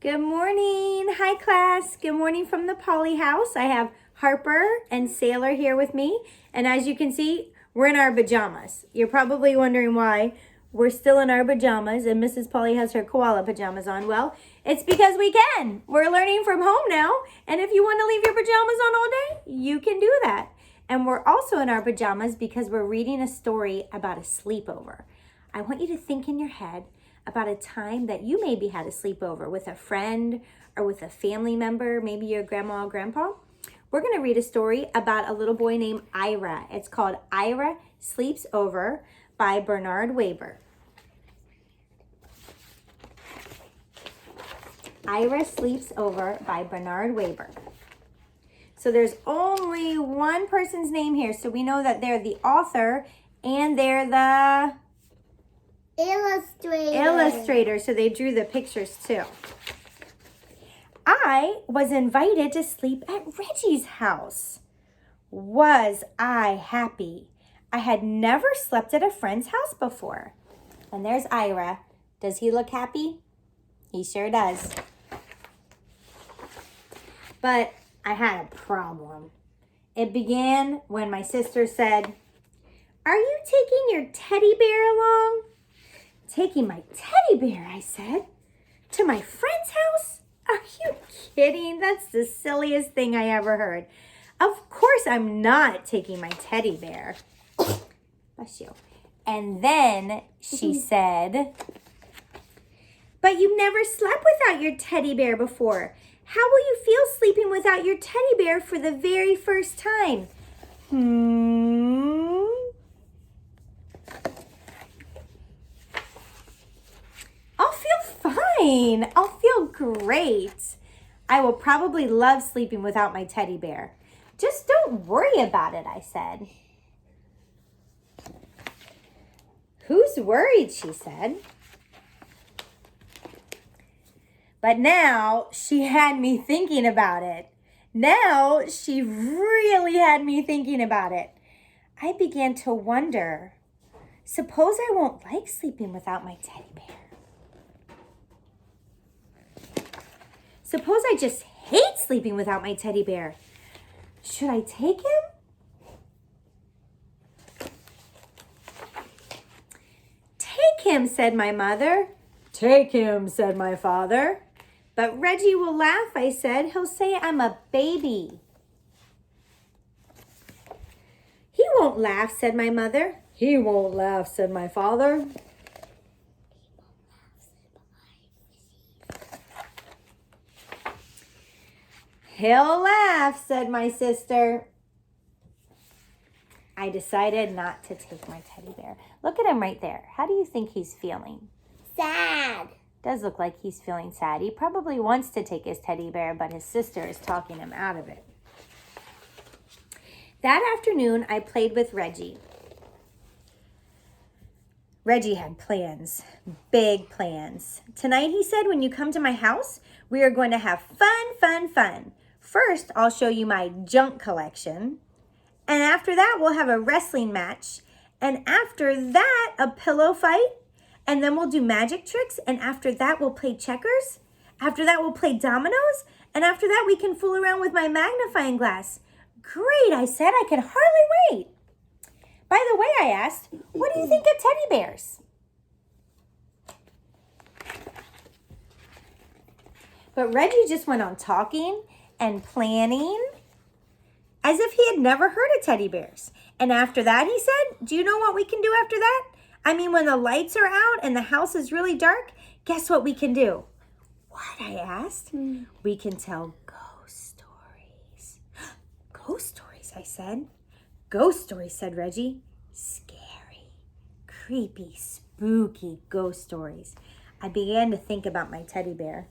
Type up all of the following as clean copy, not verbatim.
Good morning. Hi, class. Good morning from the Polly house. I have Harper and Sailor here with me. And as you can see, we're in our pajamas. You're probably wondering why we're still in our pajamas and Mrs. Polly has her koala pajamas on. Well, it's because we can. We're learning from home now. And if you want to leave your pajamas on all day, you can do that. And we're also in our pajamas because we're reading a story about a sleepover. I want you to think in your head about a time that you maybe had a sleepover with a friend or with a family member, maybe your grandma or grandpa. We're going to read a story about a little boy named Ira. It's called Ira Sleeps Over by Bernard Weber. Ira Sleeps Over by Bernard Weber. So there's only one person's name here, so we know that they're the author and they're the illustrator. So they drew the pictures too. I was invited to sleep at Reggie's house. Was I happy? I had never slept at a friend's house before. And there's Ira. Does he look happy? He sure does. But I had a problem. It began when my sister said, "Are you taking your teddy bear along?" "Taking my teddy bear," I said. "To my friend's house? Are you kidding? That's the silliest thing I ever heard. Of course I'm not taking my teddy bear." Bless you. And then she said, "But you've never slept without your teddy bear before. How will you feel sleeping without your teddy bear for the very first time?" I'll feel fine. I'll feel great. I will probably love sleeping without my teddy bear. Just don't worry about it, I said. "Who's worried?" she said. But now she had me thinking about it. Now she really had me thinking about it. I began to wonder, suppose I won't like sleeping without my teddy bear? Suppose I just hate sleeping without my teddy bear? Should I take him? "Take him," said my mother. "Take him," said my father. "But Reggie will laugh," I said. "He'll say I'm a baby." "He won't laugh," said my mother. "He won't laugh," said my father. "He'll laugh," said my sister. I decided not to take my teddy bear. Look at him right there. How do you think he's feeling? Sad. Does look like he's feeling sad. He probably wants to take his teddy bear, but his sister is talking him out of it. That afternoon, I played with Reggie. Reggie had plans, big plans. "Tonight," he said, "when you come to my house, we are going to have fun, fun, fun. First, I'll show you my junk collection. And after that, we'll have a wrestling match. And after that, a pillow fight. And then we'll do magic tricks. And after that, we'll play checkers. After that, we'll play dominoes. And after that, we can fool around with my magnifying glass." "Great," I said. "I can hardly wait." By the way, I asked, "What do you think of teddy bears?" But Reggie just went on talking and planning as if he had never heard of teddy bears. And after that, he said, "Do you know what we can do after that? I mean, when the lights are out and the house is really dark, guess what we can do?" "What?" I asked. "We can tell ghost stories." "Ghost stories," I said. "Ghost stories," said Reggie. "Scary, creepy, spooky ghost stories." I began to think about my teddy bear.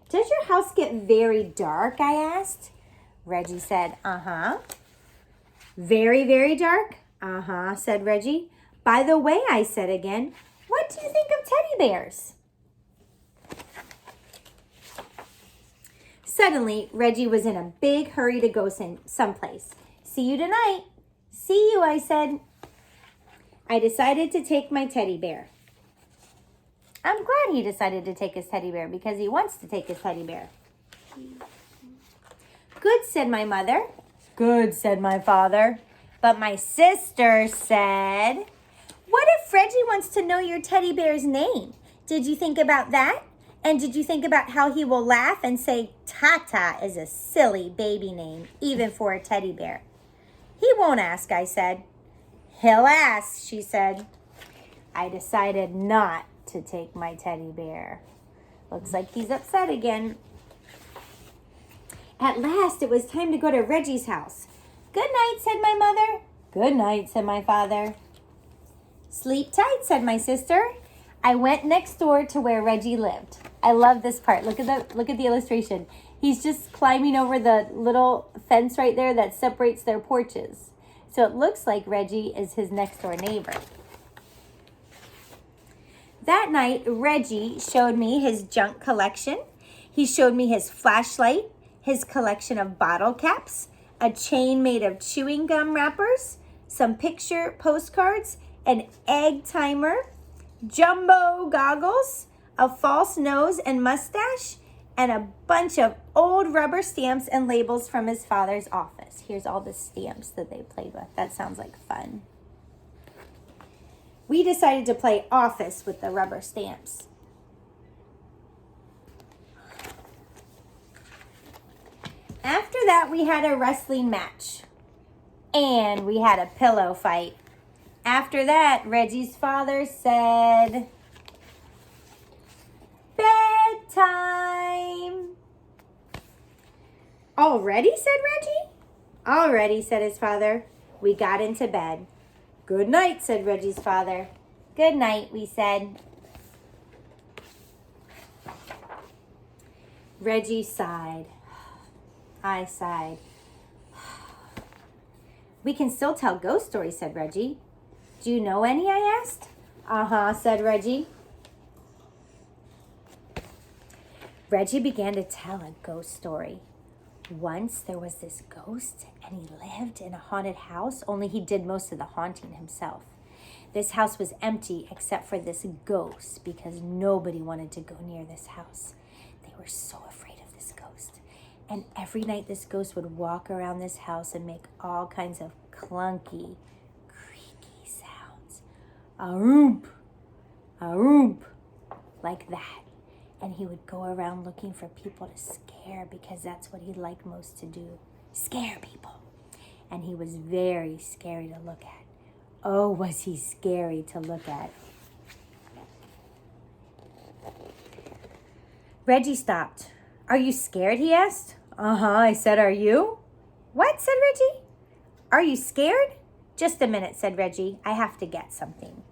"Does your house get very dark?" I asked. Reggie said, "Uh-huh." "Very, very dark?" "Uh-huh," said Reggie. "By the way," I said again, "what do you think of teddy bears?" Suddenly, Reggie was in a big hurry to go someplace. "See you tonight." "See you," I said. I decided to take my teddy bear. I'm glad he decided to take his teddy bear because he wants to take his teddy bear. Good, said my mother. Good, said my father. But my sister said, what if Reggie wants to know your teddy bear's name? Did you think about that? And did you think about how he will laugh and say, Tata is a silly baby name, even for a teddy bear? He won't ask, I said. He'll ask, she said. I decided not to take my teddy bear. Looks like he's upset again. At last, it was time to go to Reggie's house. Good night, said my mother. Good night, said my father. Sleep tight, said my sister. I went next door to where Reggie lived. I love this part. Look at the illustration. He's just climbing over the little fence right there that separates their porches. So it looks like Reggie is his next door neighbor. That night, Reggie showed me his junk collection. He showed me his flashlight, his collection of bottle caps, a chain made of chewing gum wrappers, some picture postcards, an egg timer, jumbo goggles, a false nose and mustache, and a bunch of old rubber stamps and labels from his father's office. Here's all the stamps that they played with. That sounds like fun. We decided to play office with the rubber stamps. After that, we had a wrestling match. And we had a pillow fight. After that, Reggie's father said, bedtime. Already, said Reggie. Already, said his father. We got into bed. Good night, said Reggie's father. Good night, we said. Reggie sighed. I sighed. We can still tell ghost stories, said Reggie. Do you know any, I asked. Uh-huh, said Reggie. Reggie began to tell a ghost story. Once there was this ghost and he lived in a haunted house, only he did most of the haunting himself. This house was empty except for this ghost because nobody wanted to go near this house. They were so afraid of this ghost. And every night this ghost would walk around this house and make all kinds of clunky, creaky sounds. A-oomp, a-oomp, like that. And he would go around looking for people to scare because that's what he liked most to do, scare people. And he was very scary to look at. Oh, was he scary to look at. Reggie stopped. Are you scared, he asked. Uh-huh, I said, are you? What, said Reggie. Are you scared? Just a minute, said Reggie. I have to get something.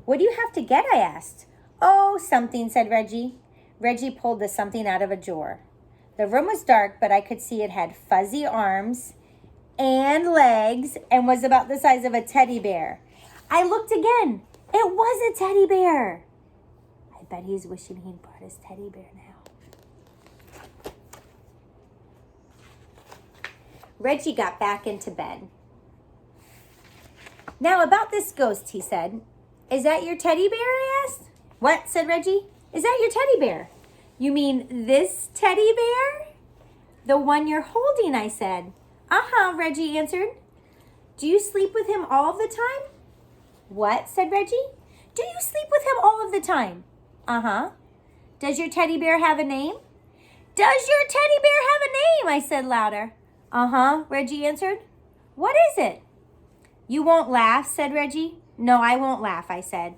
What do you have to get, I asked. Oh, something, said Reggie. Reggie pulled the something out of a drawer. The room was dark, but I could see it had fuzzy arms and legs and was about the size of a teddy bear. I looked again. It was a teddy bear. I bet he's wishing he'd brought his teddy bear now. Reggie got back into bed. Now about this ghost, he said. Is that your teddy bear, I asked. What, said Reggie. Is that your teddy bear? You mean this teddy bear? The one you're holding, I said. Uh-huh, Reggie answered. Do you sleep with him all of the time? What, said Reggie. Do you sleep with him all of the time? Uh-huh. Does your teddy bear have a name? Does your teddy bear have a name? I said louder. Uh-huh, Reggie answered. What is it? You won't laugh, said Reggie. No, I won't laugh, I said.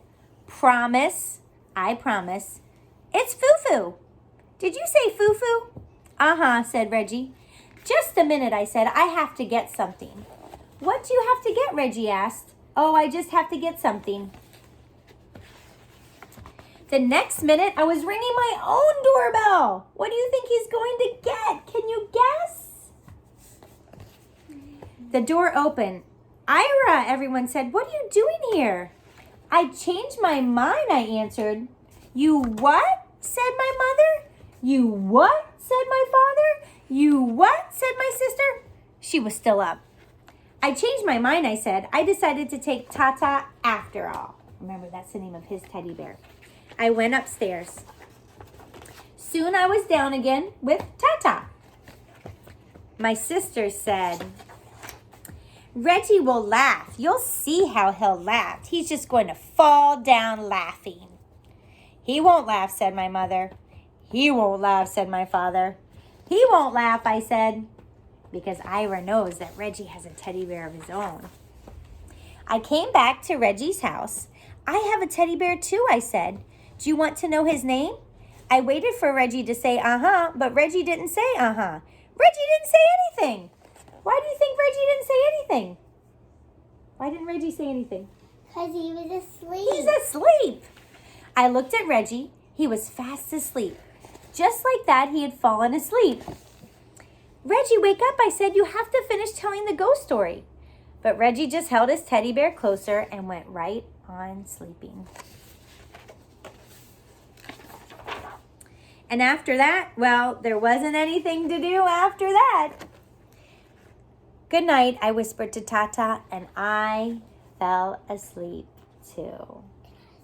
Promise. I promise. It's Foo-Foo. Did you say Foo-Foo? Uh-huh, said Reggie. Just a minute, I said. I have to get something. What do you have to get, Reggie asked. Oh, I just have to get something. The next minute, I was ringing my own doorbell. What do you think he's going to get? Can you guess? The door opened. Ira, everyone said, what are you doing here? I changed my mind, I answered. You what? Said my mother. You what? Said my father. You what? Said my sister. She was still up. I changed my mind, I said. I decided to take Tata after all. Remember, that's the name of his teddy bear. I went upstairs. Soon I was down again with Tata. My sister said, Reggie will laugh. You'll see how he'll laugh. He's just going to fall down laughing. He won't laugh, said my mother. He won't laugh, said my father. He won't laugh, I said, because Ira knows that Reggie has a teddy bear of his own. I came back to Reggie's house. I have a teddy bear too, I said. Do you want to know his name? I waited for Reggie to say uh-huh, but Reggie didn't say uh-huh. Reggie didn't say anything. Why do you think Reggie didn't say anything? Why didn't Reggie say anything? Because he was asleep. He's asleep. I looked at Reggie. He was fast asleep. Just like that, he had fallen asleep. Reggie, wake up, I said. You have to finish telling the ghost story. But Reggie just held his teddy bear closer and went right on sleeping. And after that, well, there wasn't anything to do after that. Good night, I whispered to Tata, and I fell asleep too.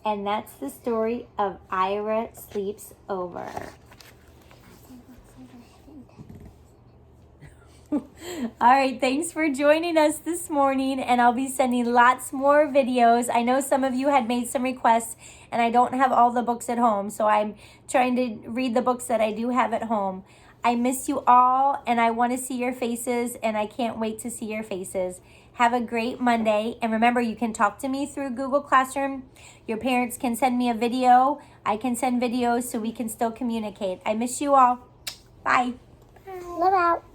And that's the story of Ira Sleeps Over. All right, thanks for joining us this morning, and I'll be sending lots more videos. I know some of you had made some requests, and I don't have all the books at home, so I'm trying to read the books that I do have at home. I miss you all, and I want to see your faces, and I can't wait to see your faces. Have a great Monday, and remember, you can talk to me through Google Classroom. Your parents can send me a video. I can send videos so we can still communicate. I miss you all. Bye. Love out.